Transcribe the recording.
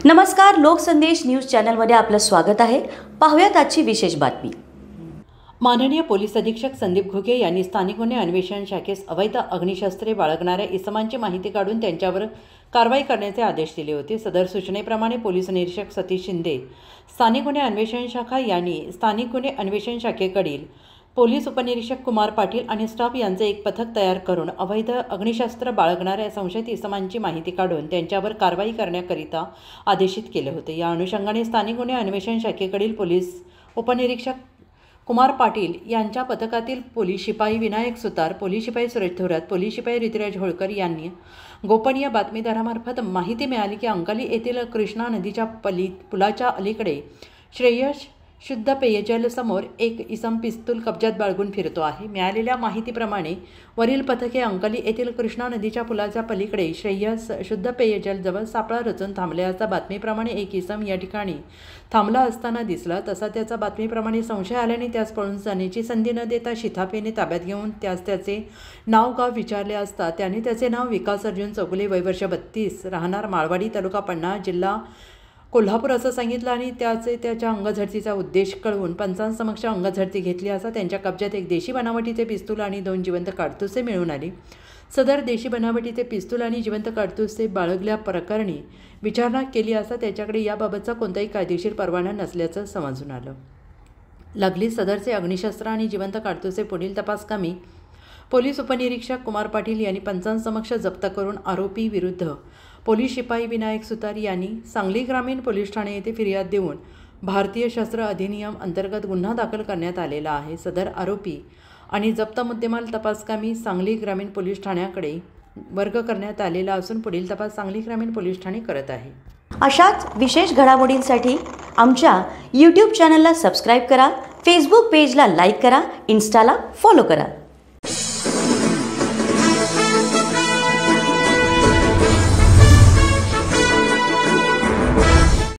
नमस्कार, लोकसंदेश न्यूज चॅनलमध्ये आपलं स्वागत आहे। पाहूयात आजची विशेष बातमी। माननीय पोलीस अधीक्षक संदीप घुगे यांनी स्थानिक गुन्हे अन्वेषण शाखेस अवैध अग्निशस्त्रे बाळगणाऱ्या इसमांची माहिती काढून त्यांच्यावर कारवाई करण्याचे आदेश दिले होते। सदर सूचनेप्रमाणे पोलीस निरीक्षक सतीश शिंदे, स्थानिक गुन्हे अन्वेषण शाखा यांनी स्थानिक गुन्हे अन्वेषण शाखेकडील पोलीस उपनिरीक्षक कुमार पाटील आणि स्टाफ यांचे एक पथक तयार करून अवैध अग्निशस्त्र बाळगणाऱ्या संशयित इसमांची माहिती काढून त्यांच्यावर कारवाई करण्याकरिता आदेशित केले होते। या अनुषंगाने स्थानिक गुन्हे अन्वेषण शाखेकडील पोलीस उपनिरीक्षक कुमार पाटील यांच्या पथकातील पोलीस शिपाई विनायक सुतार, पोलीस शिपाई सुरेश थोरात, पोलीस शिपाई ऋतुराज होळकर यांनी गोपनीय बातमीदारामार्फत माहिती मिळाली की अंकली येथील कृष्णा नदीच्या पुलाच्या अलीकडे श्रेयस शुद्ध पेयजल समोर एक इसम पिस्तूल कब्जात बाळगून फिरतो आहे। मिळालेल्या माहितीप्रमाणे वरील पथके अंकली येथील कृष्णा नदीच्या पुलाच्या पलीकडे श्रेयस शुद्ध पेयजल जवळ सापळा रचून थांबल्याचा बातमीप्रमाणे एक इसम या ठिकाणी थांबला असताना दिसला। तसा त्याचा बातमीप्रमाणे संशय आल्याने त्यास पळून जाण्याची संधी न देता शिथाफेने ताब्यात घेऊन त्यास त्याचे नाव गाव विचारले असता त्याने त्याचे नाव विकास अर्जुन चौगुले, वय वर्ष 32, राहणार माळवाडी, तालुका पन्ना, जिल्हा कोल्हापूर असं सांगितलं आणि त्याच्या अंगझडतीचा उद्देश कळवून पंचांसमक्ष अंगझडती घेतली असता त्यांच्या कब्जात एक देशी बनावटीचे पिस्तूल आणि 2 जिवंत काडतुसे मिळून आली। सदर देशी बनावटीचे पिस्तूल आणि जिवंत काडतुसे बाळगल्या प्रकरणी विचारणा केली असता त्याच्याकडे याबाबतचा कोणताही कायदेशीर परवाना नसल्याचं समजून आलं। लागलीच सदरचे अग्निशस्त्र आणि जिवंत काडतुसे पुढील तपासकामी पोलीस उपनिरीक्षक कुमार पाटील यांनी पंचांसमक्ष जप्त करून आरोपी विरुद्ध पोलीस शिपाई विनायक सुतार यांनी सांगली ग्रामीण पोलीस ठाणे येथे फिर्याद देऊन भारतीय शस्त्र अधिनियम अंतर्गत गुन्हा दाखल करण्यात आलेला आहे। सदर आरोपी आणि जप्त मुद्देमाल तपासकामी सांगली ग्रामीण पोलीस ठाण्याकडे वर्ग करण्यात आलेला असून पुढील तपास सांगली ग्रामीण पोलीस ठाणे करत आहे। अशाच विशेष घडामोडींसाठी आमच्या YouTube चॅनलला सबस्क्राइब करा, Facebook पेजला लाईक करा, Instaला फॉलो करा।